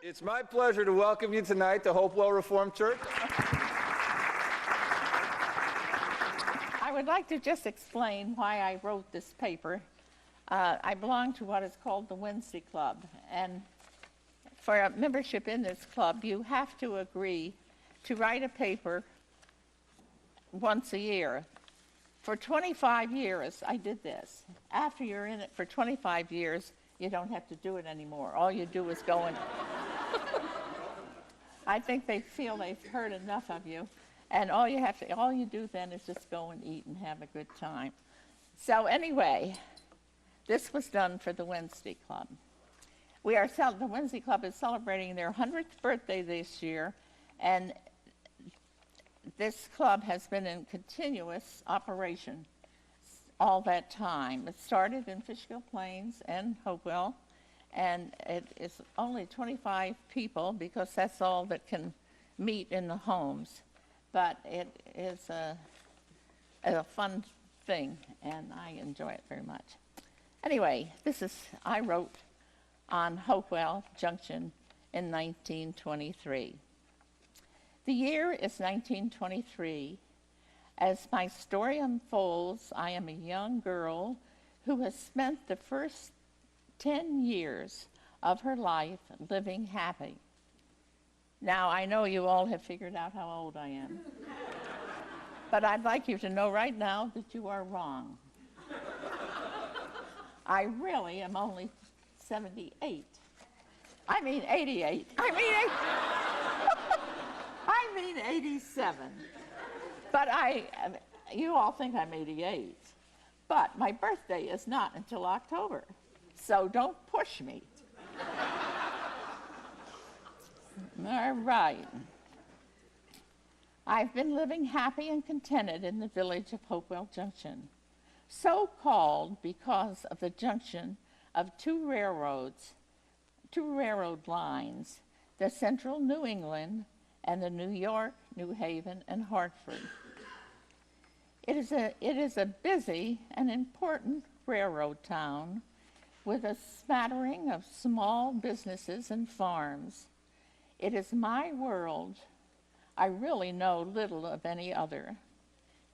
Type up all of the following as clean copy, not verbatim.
It's my pleasure to welcome you tonight to Hopewell Reformed Church. I would like to just explain why I wrote this paper. I belong to what is called the Wednesday Club, and for a membership in this club, you have to agree to write a paper once a year. For 25 years, I did this. After you're in it for 25 years, you don't have to do it anymore. All you do is go and... I think they feel they've heard enough of you, and all you do then is just go and eat and have a good time. So anyway, this was done for the Wednesday Club. The Wednesday Club is celebrating their 100th birthday this year, and this club has been in continuous operation all that time. It started in Fishkill Plains and Hopewell, and it is only 25 people because that's all that can meet in the homes. But it is a fun thing, and I enjoy it very much. Anyway, I wrote on Hopewell Junction in 1923. The year is 1923. As my story unfolds, I am a young girl who has spent the first 10 years of her life living happy. Now, I know you all have figured out how old I am, but I'd like you to know right now that you are wrong. I really am only 78. I mean 88. I mean 87. But you all think I'm 88. But my birthday is not until October. So don't push me. All right. I've been living happy and contented in the village of Hopewell Junction, so called because of the junction of two railroad lines, the Central New England and the New York, New Haven, and Hartford. It is a busy and important railroad town with a smattering of small businesses and farms. It is my world. I really know little of any other.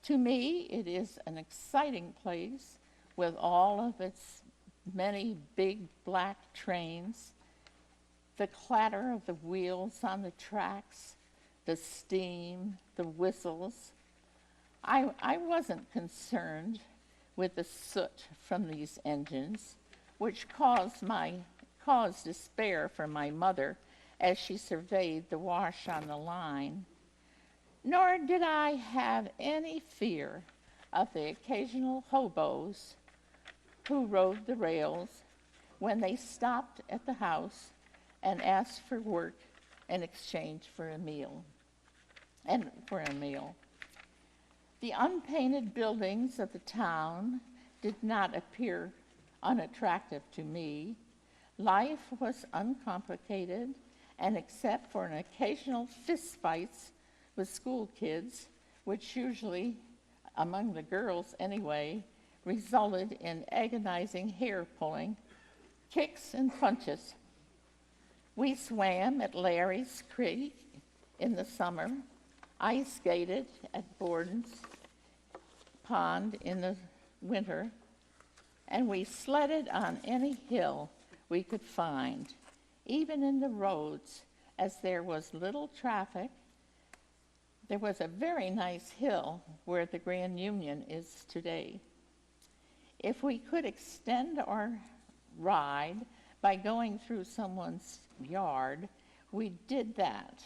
To me, it is an exciting place with all of its many big black trains, the clatter of the wheels on the tracks, the steam, the whistles. I wasn't concerned with the soot from these engines, which caused despair for my mother as she surveyed the wash on the line. Nor did I have any fear of the occasional hobos who rode the rails when they stopped at the house and asked for work in exchange for a meal. The unpainted buildings of the town did not appear unattractive to me. Life was uncomplicated, and except for an occasional fistfights with school kids, which usually, among the girls anyway, resulted in agonizing hair pulling, kicks and punches. We swam at Larry's Creek in the summer, ice skated at Borden's Pond in the winter, and we sledded on any hill we could find, even in the roads, as there was little traffic. There was a very nice hill where the Grand Union is today. If we could extend our ride by going through someone's yard, we did that.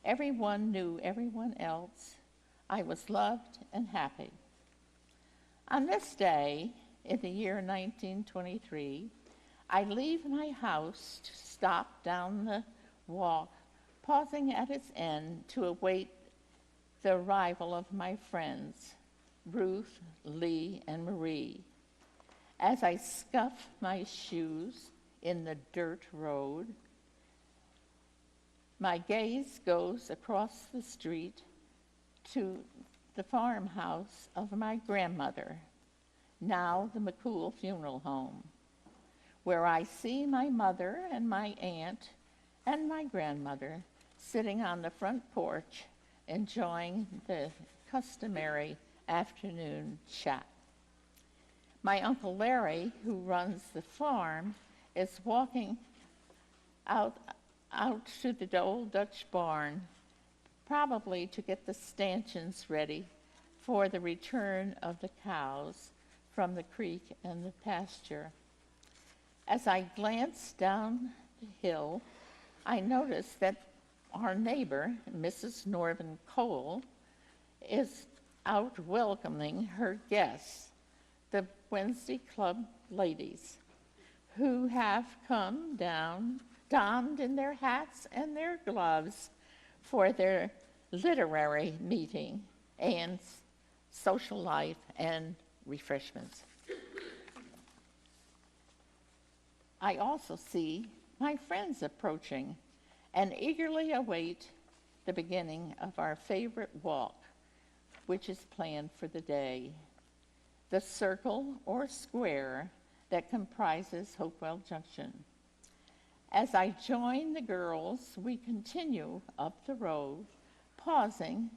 Everyone knew everyone else. I was loved and happy. On this day, in the year 1923, I leave my house to stop down the walk, pausing at its end to await the arrival of my friends, Ruth, Lee, and Marie. As I scuff my shoes in the dirt road, my gaze goes across the street to the farmhouse of my grandmother, now the McCool Funeral Home, where I see my mother and my aunt and my grandmother sitting on the front porch enjoying the customary afternoon chat. My Uncle Larry, who runs the farm, is walking out to the old Dutch barn, probably to get the stanchions ready for the return of the cows from the creek and the pasture. As I glanced down the hill, I noticed that our neighbor, Mrs. Norman Cole, is out welcoming her guests, the Wednesday Club ladies, who have come down, donned in their hats and their gloves for their literary meeting and social life and refreshments. I also see my friends approaching and eagerly await the beginning of our favorite walk, which is planned for the day, the circle or square that comprises Hopewell Junction. As I join the girls, we continue up the road, passing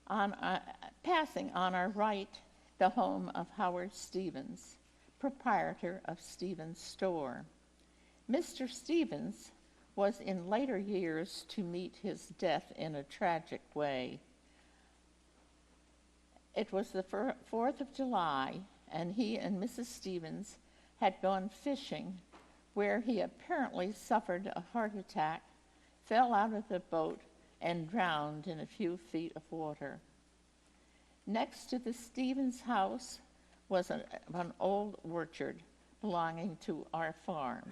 on our right the home of Howard Stevens, proprietor of Stevens Store. Mr. Stevens was in later years to meet his death in a tragic way. It was the 4th of July, and he and Mrs. Stevens had gone fishing, where he apparently suffered a heart attack, fell out of the boat, and drowned in a few feet of water. Next to the Stevens house was an old orchard belonging to our farm,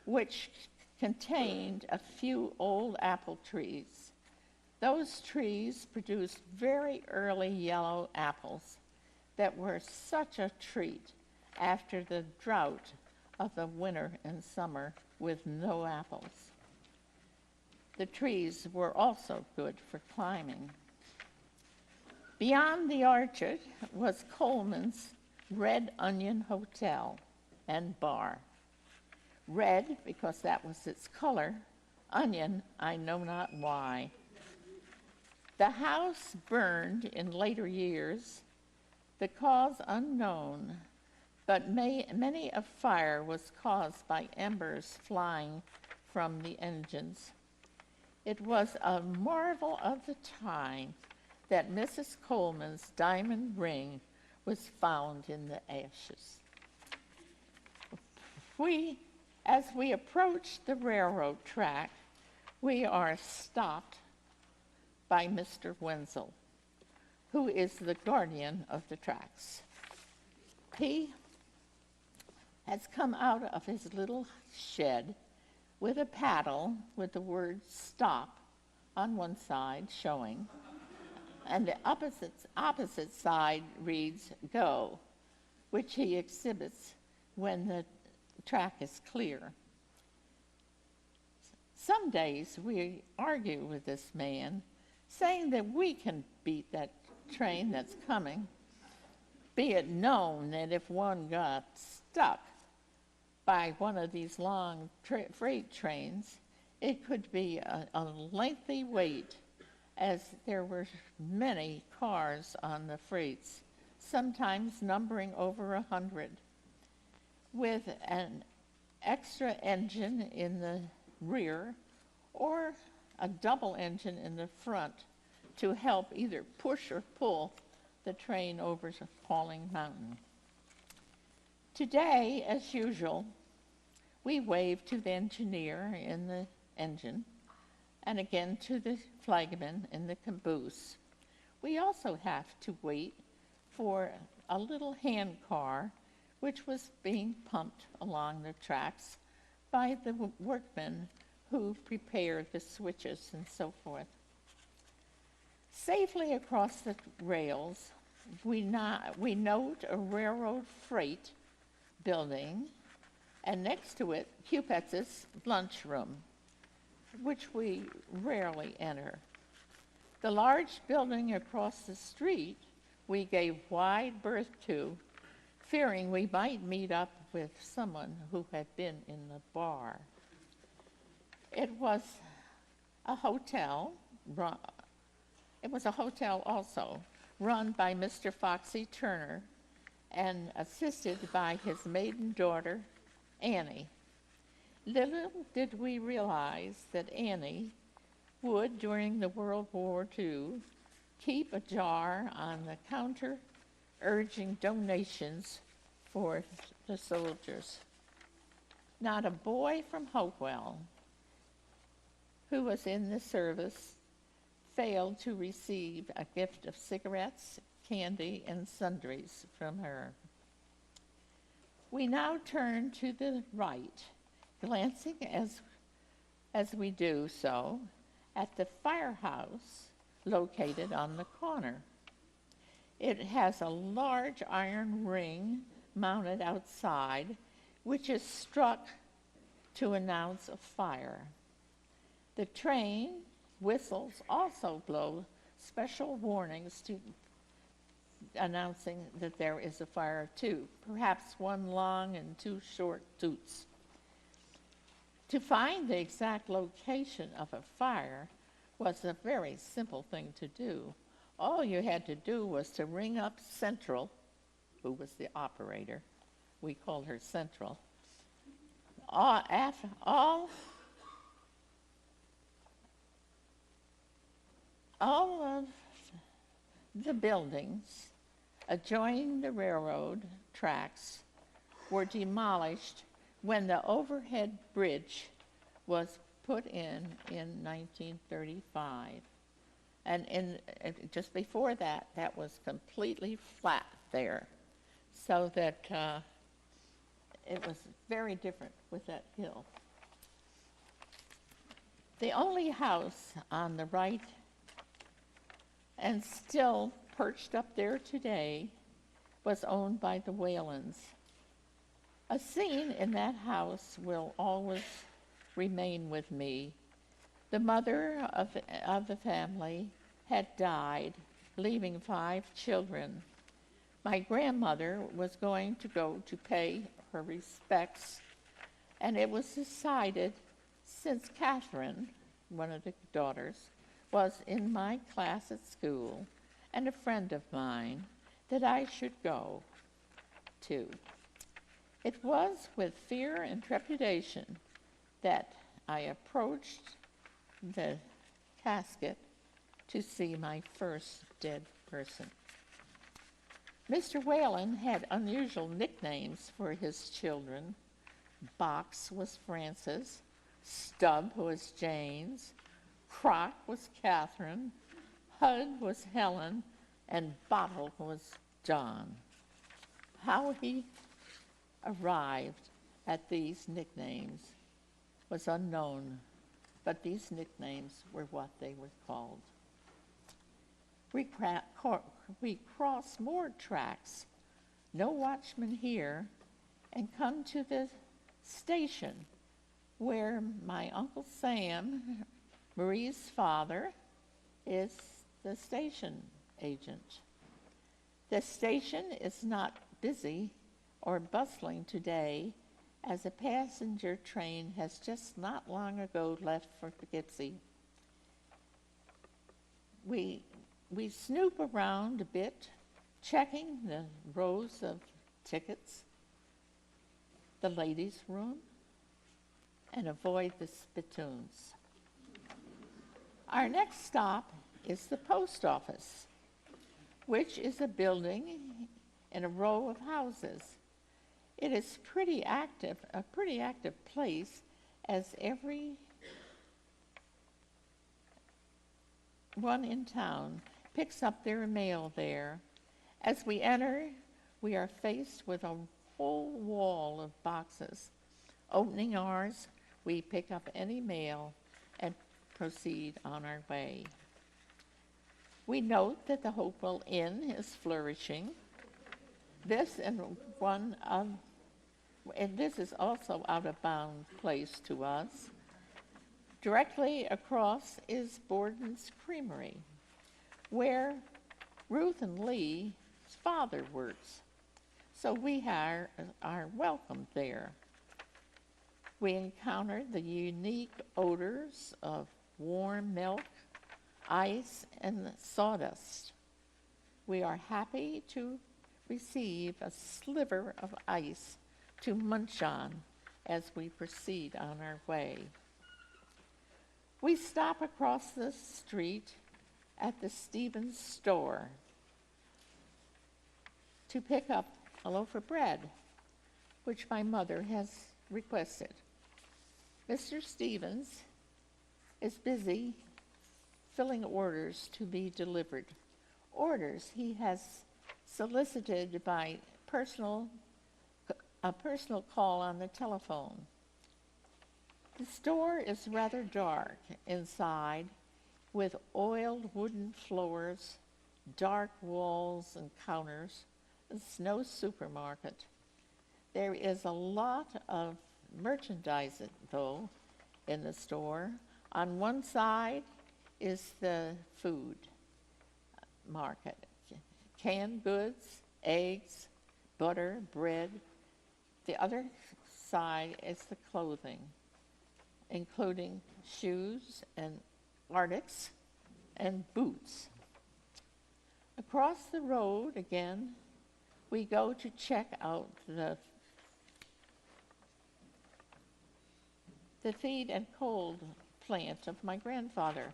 which contained a few old apple trees. Those trees produced very early yellow apples that were such a treat after the drought of the winter and summer with no apples. The trees were also good for climbing. Beyond the orchard was Coleman's Red Onion Hotel and Bar. Red because that was its color, onion, I know not why. The house burned in later years, the cause unknown, but many a fire was caused by embers flying from the engines. It was a marvel of the time that Mrs. Coleman's diamond ring was found in the ashes. As we approach the railroad track, we are stopped by Mr. Wenzel, who is the guardian of the tracks. He has come out of his little shed with a paddle with the word stop on one side showing, and the opposite side reads go, which he exhibits when the track is clear. Some days we argue with this man, saying that we can beat that train that's coming, be it known that if one got stuck by one of these long freight trains, it could be a lengthy wait, as there were many cars on the freights, sometimes numbering over 100, with an extra engine in the rear or a double engine in the front to help either push or pull the train over a falling mountain. Today, as usual, we wave to the engineer in the engine and again to the flagman in the caboose. We also have to wait for a little hand car which was being pumped along the tracks by the workmen who prepared the switches and so forth. Safely across the rails, we note a railroad freight building, and next to it, Cupetz's lunchroom, which we rarely enter. The large building across the street we gave wide berth to, fearing we might meet up with someone who had been in the bar. It was a hotel, it was a hotel also, run by Mr. Foxy Turner and assisted by his maiden daughter, Annie. Little did we realize that Annie would, during the World War II, keep a jar on the counter urging donations for the soldiers. Not a boy from Hopewell who was in the service failed to receive a gift of cigarettes, candy, and sundries from her. We now turn to the right, glancing as we do so at the firehouse located on the corner. It has a large iron ring mounted outside, which is struck to announce a fire. The train whistles also blow special warnings to announcing that there is a fire too, perhaps one long and two short toots. To find the exact location of a fire was a very simple thing to do. All you had to do was to ring up Central, who was the operator. We called her Central. All of the buildings adjoining the railroad tracks were demolished when the overhead bridge was put in 1935. And just before that, that was completely flat there, so that it was very different with that hill. The only house on the right, and still perched up there today, was owned by the Whalens. A scene in that house will always remain with me. The mother of the family had died, leaving 5 children. My grandmother was going to go to pay her respects, and it was decided, since Catherine, one of the daughters, was in my class at school and a friend of mine, that I should go too. It was with fear and trepidation that I approached the casket to see my first dead person. Mr. Whalen had unusual nicknames for his children. Box was Frances, Stub was James, Crock was Catherine, Hud was Helen, and Bottle was John. How he arrived at these nicknames was unknown, but these nicknames were what they were called. We cross more tracks, no watchman here, and come to the station where my Uncle Sam, Marie's father, is the station agent. The station is not busy or bustling today, as a passenger train has just not long ago left for Poughkeepsie. We snoop around a bit, checking the rows of tickets, the ladies' room, and avoid the spittoons. Our next stop is the post office, which is a building in a row of houses. It is a pretty active place, as every one in town picks up their mail there. As we enter, we are faced with a whole wall of boxes. Opening ours, we pick up any mail and proceed on our way. We note that the Hopewell Inn is flourishing. This is also out-of-bound place to us. Directly across is Borden's Creamery, where Ruth and Lee's father works. So we are welcome there. We encountered the unique odors of warm milk, ice, and sawdust. We are happy to receive a sliver of ice to munch on as we proceed on our way. We stop across the street at the Stevens store to pick up a loaf of bread, which my mother has requested. Mr. Stevens is busy filling orders to be delivered. Orders he has solicited by a personal call on the telephone. The store is rather dark inside, with oiled wooden floors, dark walls and counters. It's no supermarket. There is a lot of merchandise, though, in the store. On one side is the food market. Canned goods, eggs, butter, bread. The other side is the clothing, including shoes and arctics and boots. Across the road again, we go to check out the feed and cold plant of my grandfather.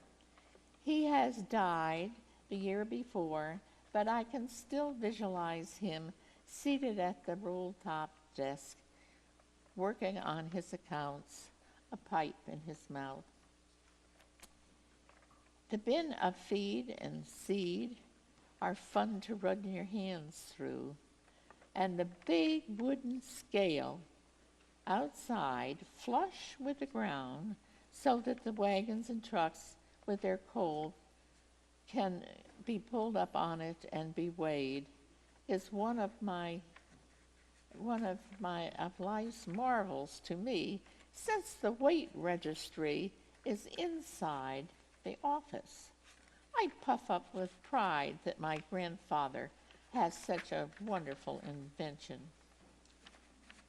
He has died the year before, but I can still visualize him seated at the roll-top desk, working on his accounts, a pipe in his mouth. The bin of feed and seed are fun to run your hands through, and the big wooden scale outside, flush with the ground, so that the wagons and trucks with their coal can be pulled up on it and be weighed, is one of life's marvels to me, since the weight registry is inside the office. I puff up with pride that my grandfather has such a wonderful invention.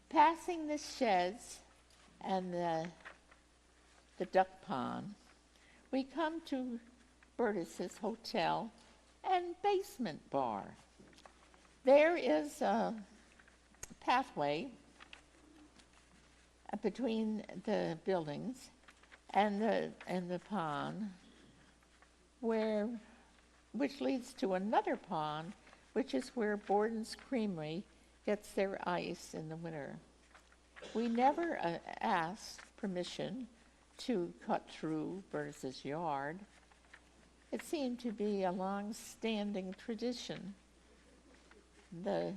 Passing the sheds and the duck pond, we come to Burtis's Hotel and Basement Bar. There is a pathway between the buildings and the pond, which leads to another pond, which is where Borden's Creamery gets their ice in the winter. We never asked permission to cut through Burtis's yard. It seemed to be a long-standing tradition, the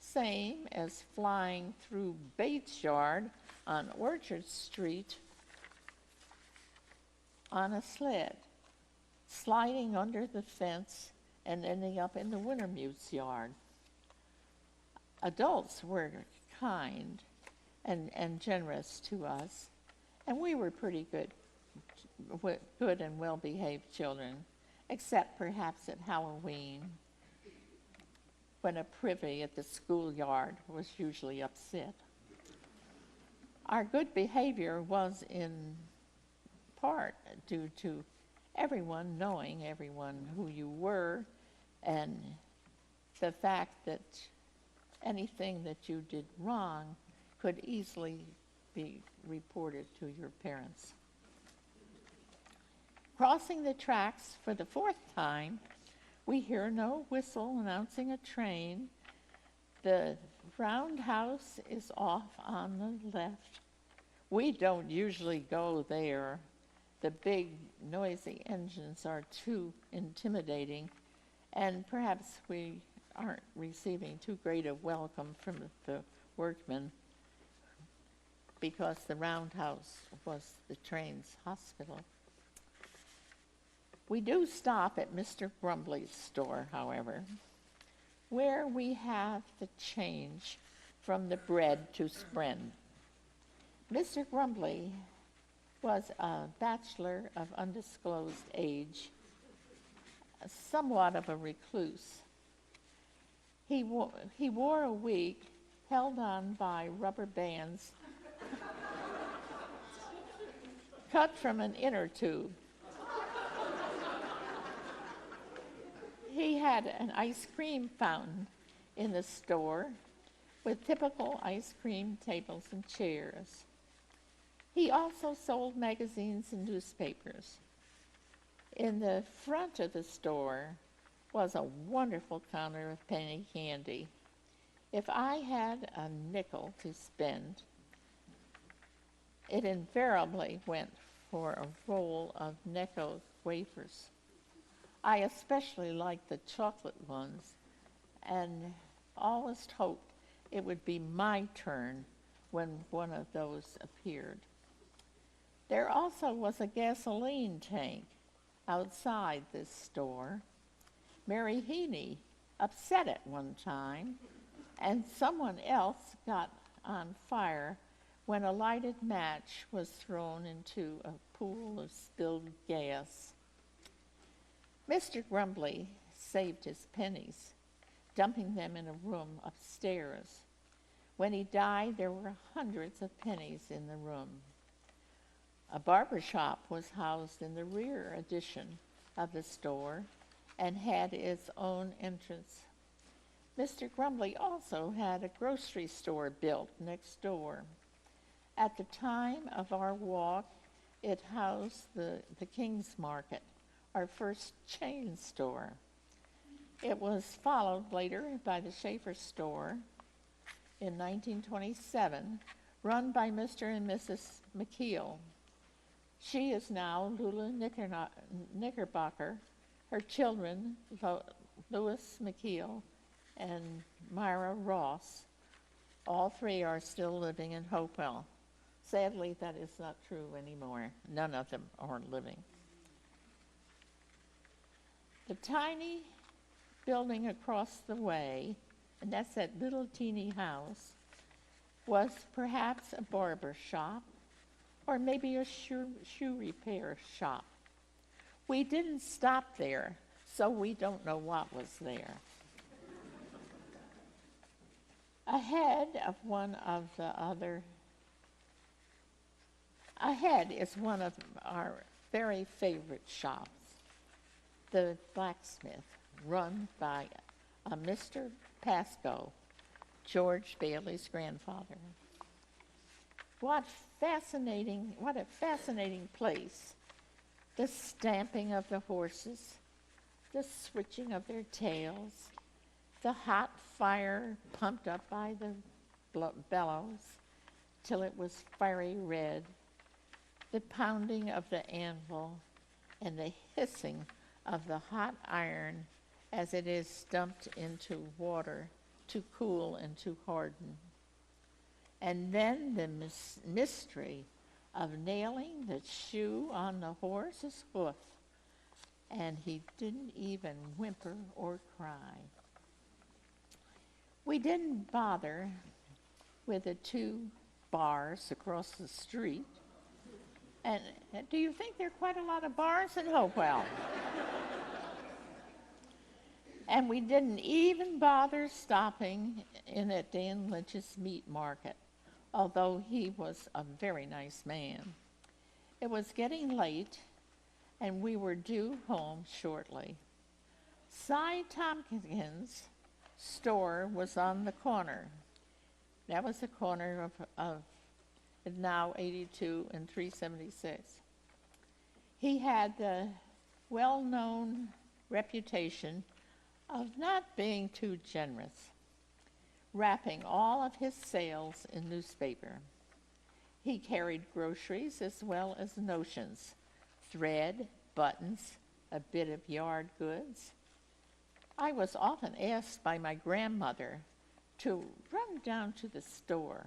same as flying through Bates' yard on Orchard Street on a sled, sliding under the fence and ending up in the Wintermute's yard. Adults were kind and generous to us, and we were pretty good and well-behaved children, except perhaps at Halloween, when a privy at the schoolyard was usually upset. Our good behavior was in part due to everyone knowing everyone who you were, and the fact that anything that you did wrong could easily be reported to your parents. Crossing the tracks for the fourth time, we hear no whistle announcing a train. The roundhouse is off on the left. We don't usually go there. The big, noisy engines are too intimidating, and perhaps we aren't receiving too great a welcome from the workmen, because the roundhouse was the train's hospital. We do stop at Mr. Grumbly's store, however, where we have the change from the bread to spren. Mr. Grumbly was a bachelor of undisclosed age, somewhat of a recluse. He wore a wig held on by rubber bands cut from an inner tube. He had an ice cream fountain in the store with typical ice cream tables and chairs. He also sold magazines and newspapers. In the front of the store was a wonderful counter of penny candy. If I had a nickel to spend, it invariably went for a roll of Necco wafers. I especially liked the chocolate ones and always hoped it would be my turn when one of those appeared. There also was a gasoline tank outside this store. Mary Heaney upset it one time, and someone else got on fire when a lighted match was thrown into a pool of spilled gas. Mr. Grumbly saved his pennies, dumping them in a room upstairs. When he died, there were hundreds of pennies in the room. A barber shop was housed in the rear addition of the store and had its own entrance. Mr. Grumbly also had a grocery store built next door. At the time of our walk, it housed the King's Market, our first chain store. It was followed later by the Schaefer store in 1927, run by Mr. and Mrs. McKeel. She is now Lula Knickerbocker. Her children, Louis McKeel and Myra Ross, all three are still living in Hopewell. Sadly, that is not true anymore. None of them are living. The tiny building across the way, and that's that little teeny house, was perhaps a barber shop or maybe a shoe repair shop. We didn't stop there, so we don't know what was there. Ahead is one of our very favorite shops, the blacksmith, run by a Mr. Pascoe, George Bailey's grandfather. What a fascinating place. The stamping of the horses, the switching of their tails, the hot fire pumped up by the bellows till it was fiery red, the pounding of the anvil, and the hissing of the hot iron as it is dumped into water to cool and to harden. And then the mystery of nailing the shoe on the horse's hoof, and he didn't even whimper or cry. We didn't bother with the 2 bars across the street. And do you think there are quite a lot of bars in Hopewell? And we didn't even bother stopping in at Dan Lynch's meat market, although he was a very nice man. It was getting late, and we were due home shortly. Cy Tompkins' store was on the corner. That was the corner of now 82 and 376. He had the well-known reputation of not being too generous, wrapping all of his sales in newspaper. He carried groceries as well as notions, thread, buttons, a bit of yard goods. I was often asked by my grandmother to run down to the store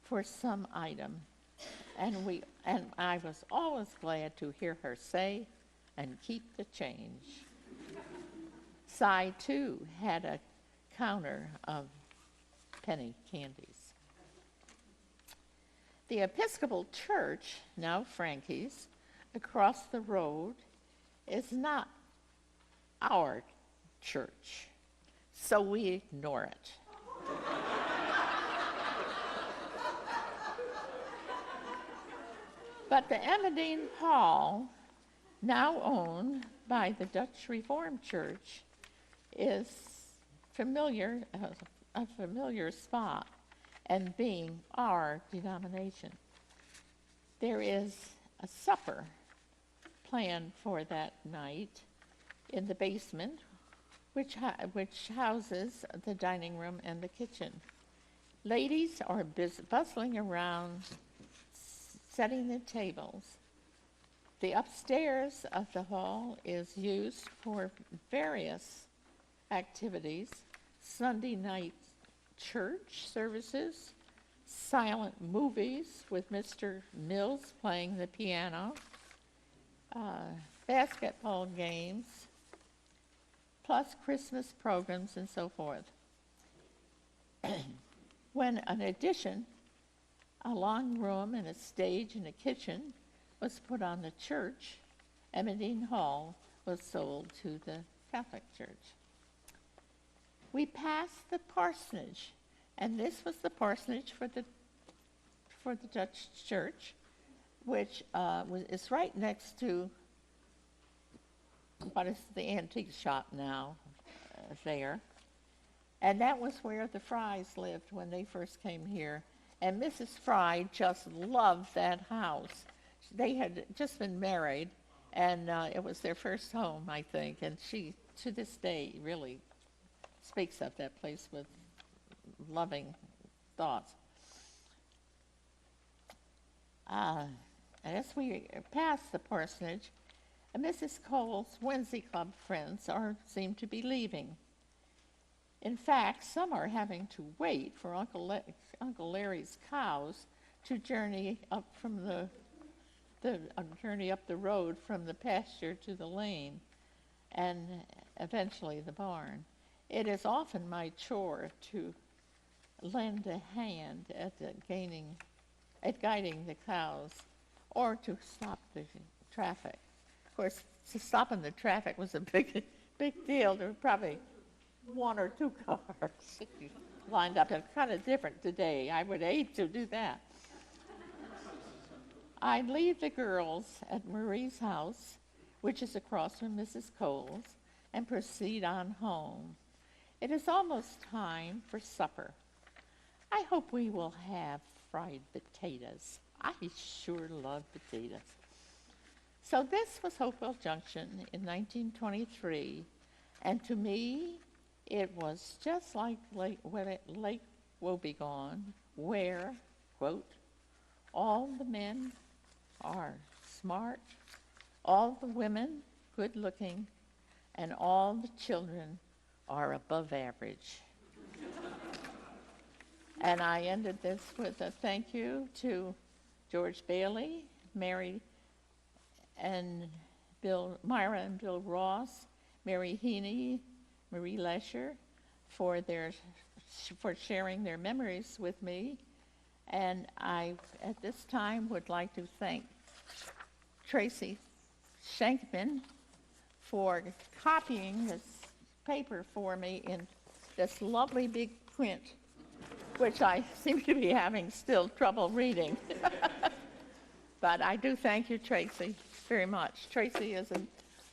for some item, and I was always glad to hear her say, "And keep the change." Cy, too, had a counter of penny candies. The Episcopal Church, now Frankie's, across the road, is not our church, so we ignore it. But the Emmeline Hall, now owned by the Dutch Reformed Church, is a familiar spot, and being our denomination. There is a supper planned for that night in the basement, which houses the dining room and the kitchen. Ladies are bustling around, setting the tables. The upstairs of the hall is used for various activities: Sunday night church services, silent movies with Mr. Mills playing the piano, basketball games, plus Christmas programs and so forth. When in addition, a long room and a stage and a kitchen was put on the church, Emmeline Hall was sold to the Catholic Church. We passed the parsonage, and this was the parsonage for the Dutch Church, which is right next to what is the antique shop now there. And that was where the Frys lived when they first came here. And Mrs. Fry just loved that house. They had just been married, and it was their first home, I think. And she, to this day, really speaks of that place with loving thoughts. And as we pass the parsonage, Mrs. Cole's Wednesday Club friends seem to be leaving. In fact, some are having to wait for Uncle Larry's cows to journey up from journey up the road from the pasture to the lane, and eventually the barn. It is often my chore to lend a hand at guiding the cows, or to stop the traffic. Of course, stopping the traffic was a big deal. There were probably one or two cars lined up. It's kind of different today. I would hate to do that. I leave the girls at Marie's house, which is across from Mrs. Cole's, and proceed on home. It is almost time for supper. I hope we will have fried potatoes. I sure love potatoes. So this was Hopewell Junction in 1923, and to me, it was just like Lake Wobegon, where, quote, all the men are smart, all the women good looking, and all the children are above average. And I ended this with a thank you to George Bailey, Myra and Bill Ross, Mary Heaney, Marie Lesher, for sharing their memories with me. And I, at this time, would like to thank Tracy Shankman for copying this paper for me in this lovely big print, which I seem to be having still trouble reading. But I do thank you, Tracy, very much. Tracy is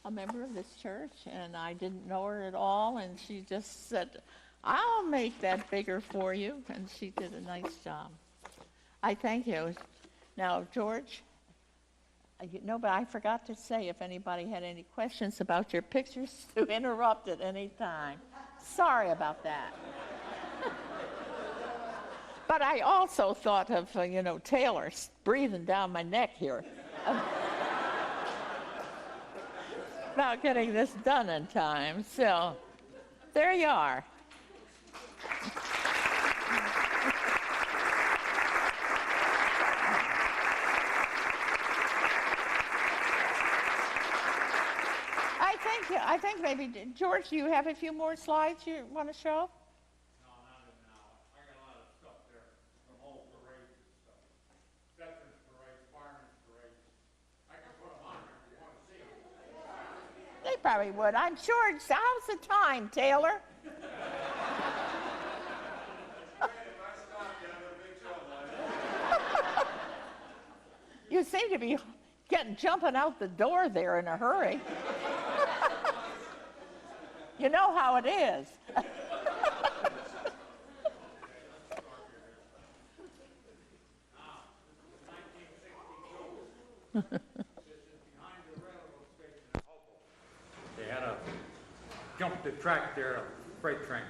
a member of this church, and I didn't know her at all, and she just said, I'll make that bigger for you, and she did a nice job. I thank you. Now, George, but I forgot to say, if anybody had any questions about your pictures, to interrupt at any time. Sorry about that. But I also thought of, Taylor breathing down my neck here about getting this done in time. So there you are. I think maybe, George, do you have a few more slides you want to show? They probably would. I'm sure. How's the time, Taylor? You seem to to be jumping out the door there in a hurry. You know how it is. They had to jump the track there, a freight train.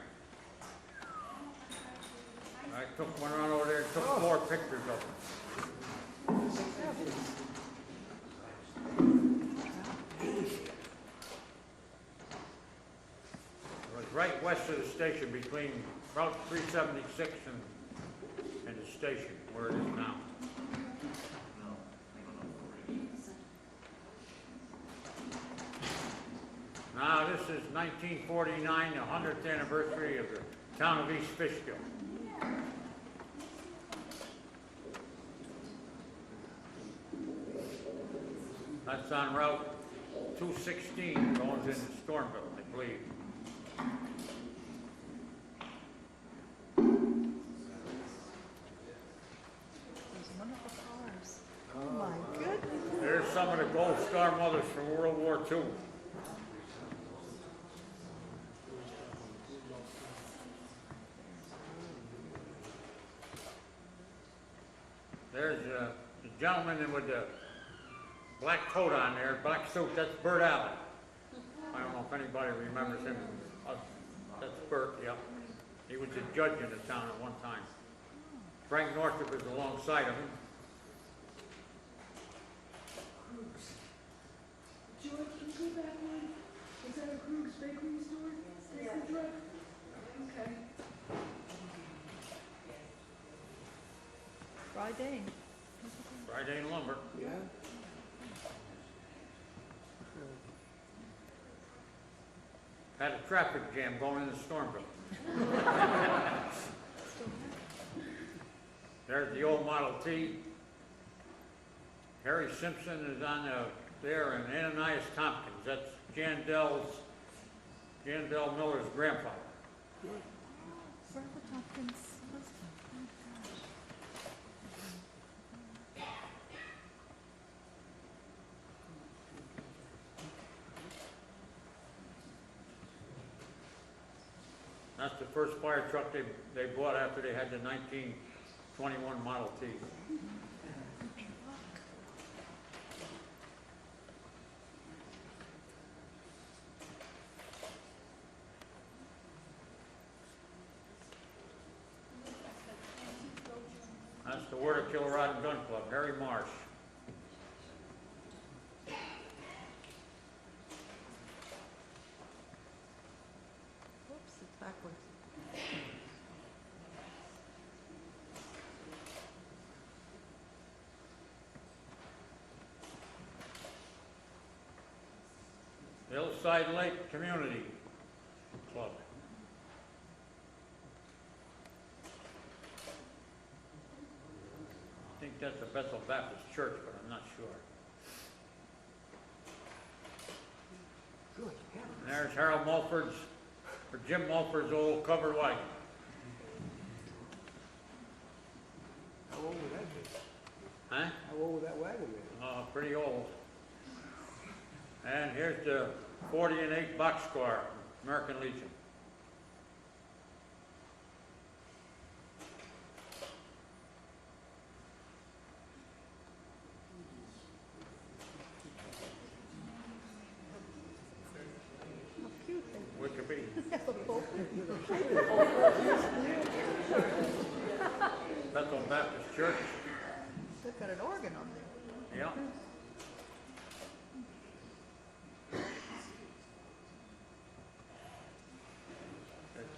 I went around over there and took 4 pictures of them. It was right west of the station between Route 376 and the station, where it is now. Now, this is 1949, the 100th anniversary of the town of East Fishkill. That's on Route 216, going into Stormville, I believe. Oh my goodness. There's some of the Gold Star mothers from World War II. There's the gentleman with the black coat on there, black suit, that's Bert Allen. I don't know if anybody remembers him. That's Bert, yep. He was a judge in the town at one time. Frank Northrop is alongside of him. George, can you go back one? Is that a Krug's bakery store? Yes. Okay. Friday. Friday in Lumber. Yeah. Had a traffic jam going into Stormville. There's the old Model T. Harry Simpson is on there, and Ananias Tompkins. That's Jandel Miller's grandfather. Robert Tompkins' husband. Oh, gosh. That's the first fire truck they bought after they had the 1921 Model T. That's the Word of Killer Rod and Gun Club, Harry Marsh. Whoops, it's backwards. Hillside Lake Community Club. I think that's the Bethel Baptist Church, but I'm not sure. And there's Harold Mulford's, or Jim Mulford's old covered wagon. How old would that be? Huh? How old would that wagon be? Pretty old. And here's the 40 and 8 boxcar, American Legion. How cute they What could be? have a boat. Bethel Baptist Church. They've got an organ on there. Yeah.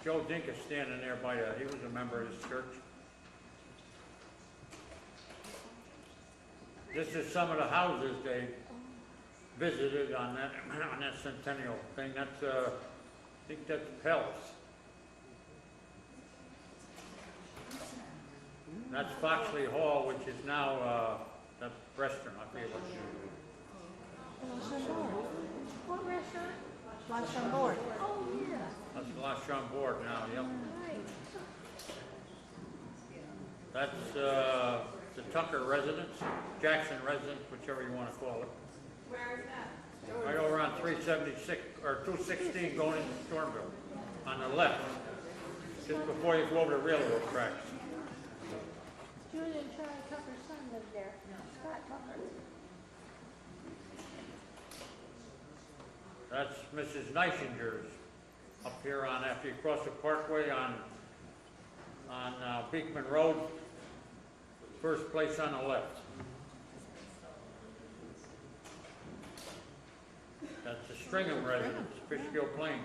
Joe Dink is standing there by he was a member of this church. This is some of the houses they visited on that centennial thing. That's I think that's Pell's. That's Foxley Hall, which is now that restaurant. I forget what it's What restaurant? La Chambord. Oh, yeah. That's La Chambord now, yep. Right. That's the Tucker residence, Jackson residence, whichever you want to call it. Where is that? Right over on 376, or 216 going into Stormville, on the left, just before you go over the railroad tracks. Julie and Charlie Tucker's son lived there. Scott Tucker. That's Mrs. Neishinger's up here on, after you cross the parkway on Beekman Road, first place on the left. That's the Stringham residence, Fishkill Plains.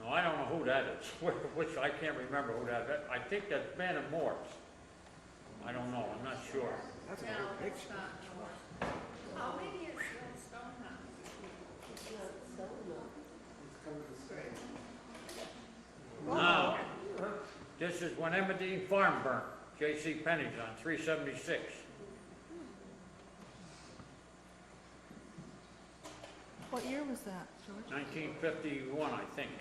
No, I don't know who that is, which I can't remember who that is. I think that's Bannon Moore's. I don't know, I'm not sure. That's a good picture. How many is that stone house? Now, this is when Emmerdine Farm burnt, J.C. Penney's on 376. What year was that, George? 1951, I think.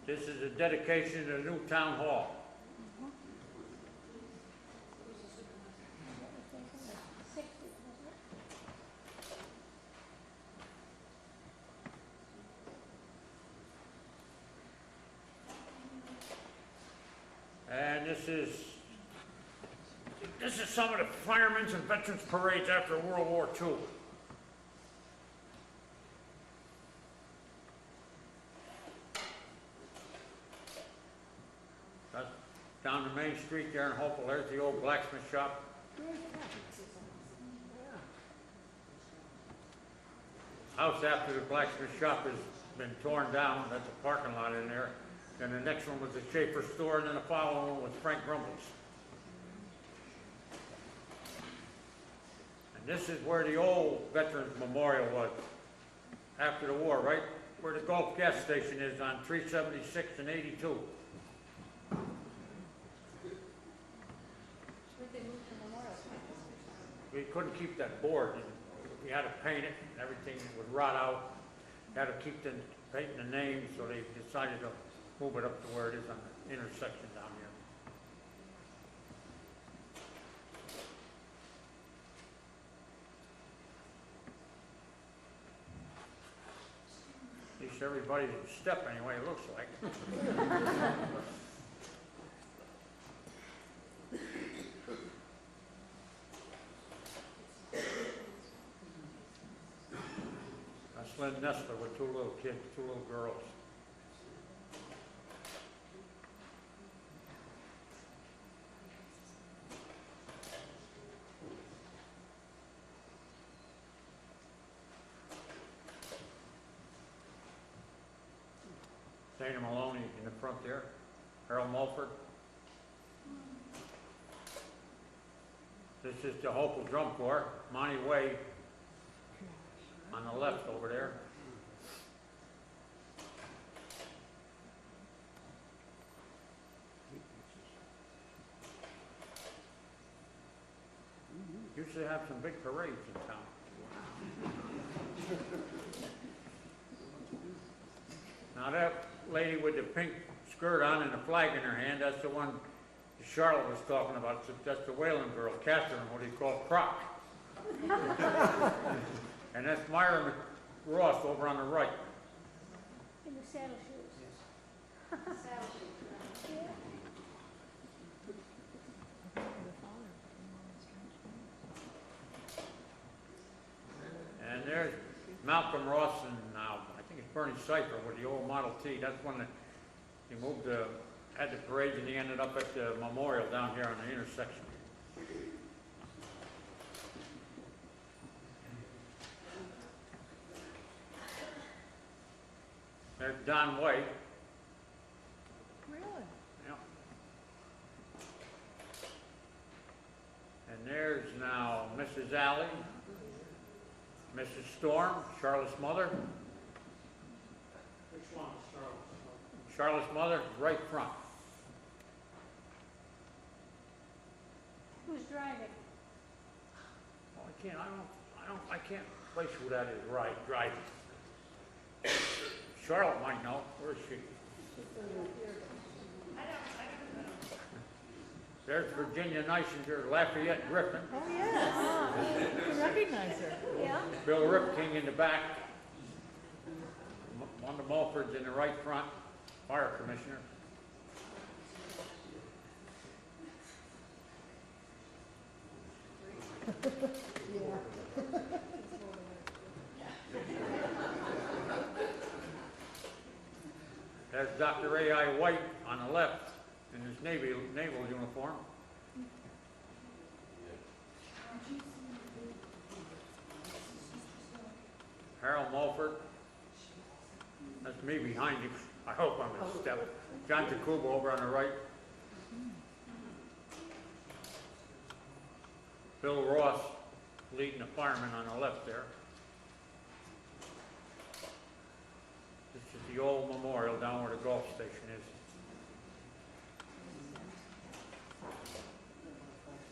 This is a dedication to the new town hall. And this is some of the firemen's and veterans parades after World War II. That's down the main street there in Hopewell. There's the old blacksmith shop. House after the blacksmith shop has been torn down. That's a parking lot in there. And the next one was the Schaefer store, and then the following one was Frank Grumble's. And this is where the old Veterans Memorial was after the war, right where the Gulf gas station is on 376 and 82. Where'd they move to Memorial Park? We couldn't keep that board. We had to paint it, and everything would rot out. Had to keep painting the names, so they decided to move it up to where it is on the intersection down here. At least everybody didn't step anyway, it looks like. That's Lynn Nestler with two little kids, two little girls. Dana Maloney in the front there, Harold Mulford. This is the Hopewell Drum Corps, Monty Way on the left over there. Used to have some big parades in town. Now that lady with the pink skirt on and the flag in her hand, that's the one Charlotte was talking about. That's the Whalen girl, Catherine, what he called Croc. And that's Myra Ross over on the right. In the saddle shoes. Saddle shoes. Yeah. And there's Malcolm Ross and now I think it's Bernie Cipher with the old Model T. That's when he moved had the parade and he ended up at the memorial down here on the intersection. There's Don White. Really? Yeah. And there's now Mrs. Alley, Mrs. Storm, Charlotte's mother. Which one, Charlotte's mother? Charlotte's mother, right front. driving. Well, I can't place who that is driving. Charlotte might know. Where is she? There's Virginia Neisinger, Lafayette Griffin, Oh, yes. I recognize her. Yeah? Bill Ripking in the back, Wanda Mulford's in the right front, fire commissioner. There's Dr. A.I. White on the left in his naval uniform. Harold Mulford. That's me behind him. I hope I'm in step. John Jacobo over on the right. Bill Ross leading the firemen on the left there. This is the old memorial down where the golf station is.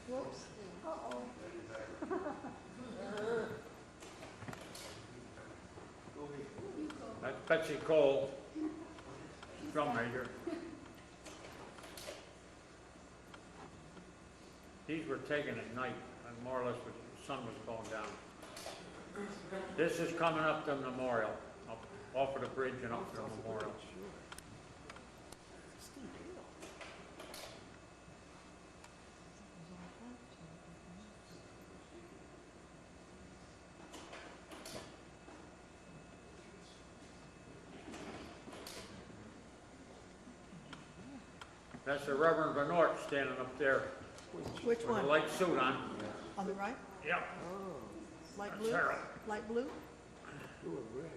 Whoops. Uh-oh. That's Betsy Cole, drum major. These were taken at night, and more or less when the sun was going down. This is coming up to the memorial, up off of the bridge and up to the memorial. That's the Reverend Bernard standing up there Which with a one? light suit on. On the right? Yep, Light that's blue? Harold. Light blue? Blue and gray,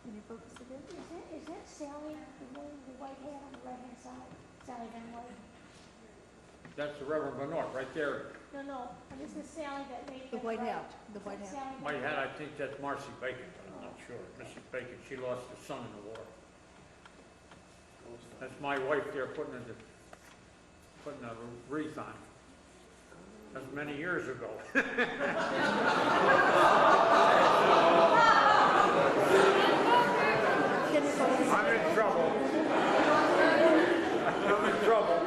Can you focus it in? Is that Sally, the one with the white hat on the right-hand side? Sally Van White? That's the Reverend Bernard right there. No, and this is Sally that made. The white hat, the white Is hat. that Sally My Van hat, White? I think that's Marcy Bacon, but I'm not sure. Mrs. Bacon, she lost her son in the war. That's my wife there putting a wreath on. That's many years ago. Can you focus? I'm in trouble. I'm in trouble.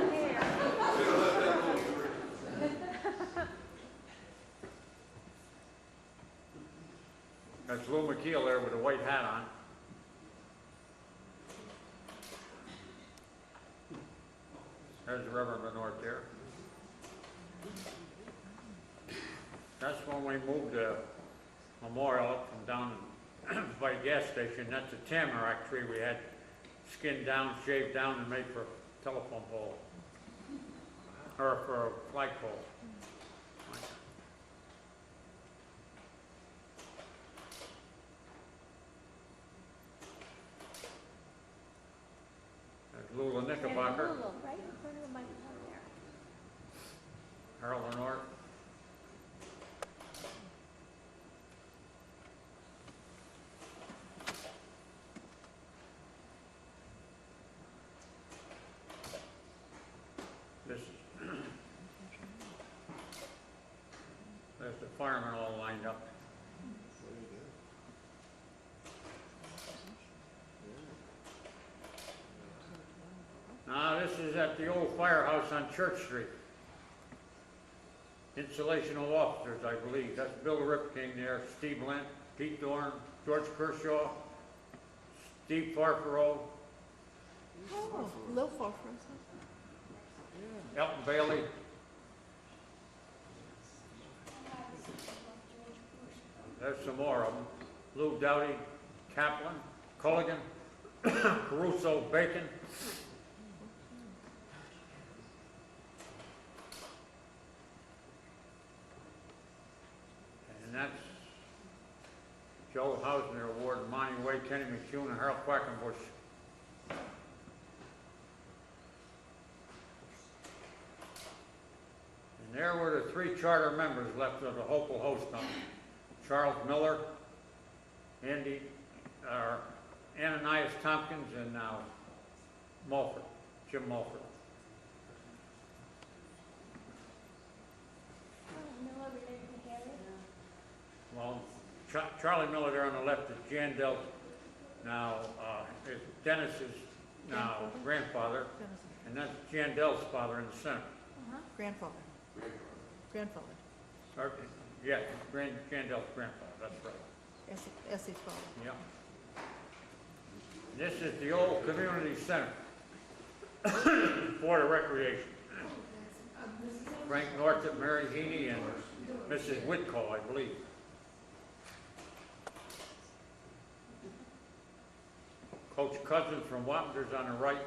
That's Lou McKeel there with a white hat on. There's the Reverend Bernard there. That's when we moved the memorial up from down by the gas station. That's a tamarack tree we had skinned down, shaved down, and made for a telephone pole. Or for a flagpole. There's Lula Knickerbocker, And Lulu, right in front of the microphone there. Harold Lenore. This is there's the firemen all lined up. Now, this is at the old firehouse on Church Street. Installation of officers, I believe. That's Bill Ripking there, Steve Lent, Pete Dorn, George Kershaw, Steve Farfaroe, Oh, low for us. Elton Bailey. There's some more of them. Lou Dowdy, Kaplan, Culligan, Caruso, Bacon. And that's Joe Hausner Award, Monty Way, Kenny McCune, and Harold Quackenbush. And there were the three charter members left of the Hopewell Host Company. Charles Miller, Ananias Tompkins, and now Mulford, Jim Mulford. Well, Charlie Miller there on the left is Jan Del's, now, is Dennis's now grandfather, and that's Jan Del's father in the center. Grandfather. Grandfather. Or, yeah, Jan Del's grandfather, that's right. Essie's father. Yeah. This is the old community center for the recreation. Frank Northup, Mary Heaney, and Mrs. Whitcall, I believe. Coach Cousins from Wappender's on the right.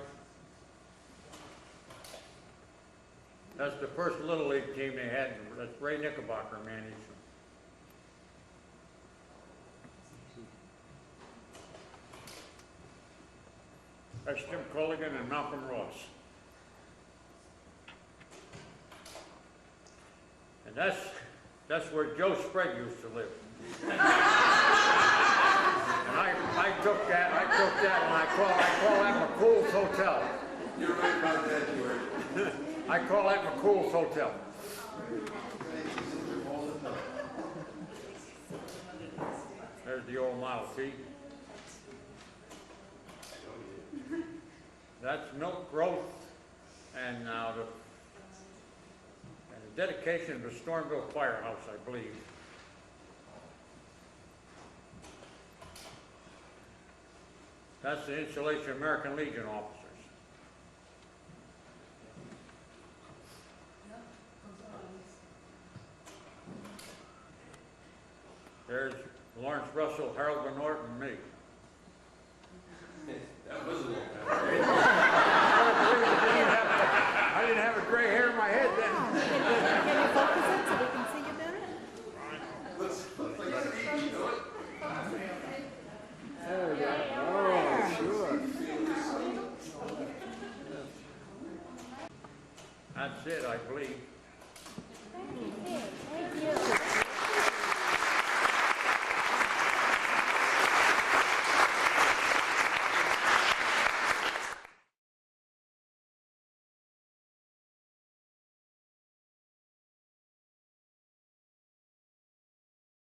That's the first Little League team they had. That's Ray Knickerbocker managed them. That's Jim Culligan and Malcolm Ross. And that's where Joe Sprague used to live. And I took that and I call that McCool's Hotel. You're right about that, George. I call that McCool's Hotel. There's the old Model T. That's Milk Growth, and now the dedication of the Stormville Firehouse, I believe. That's the installation of American Legion officers. There's Lawrence Russell, Harold Benoit, and me. That was a little I didn't have a gray hair in my head then. Can you focus it so we can see you better? Oh, sure. That's it, I believe. Thank you.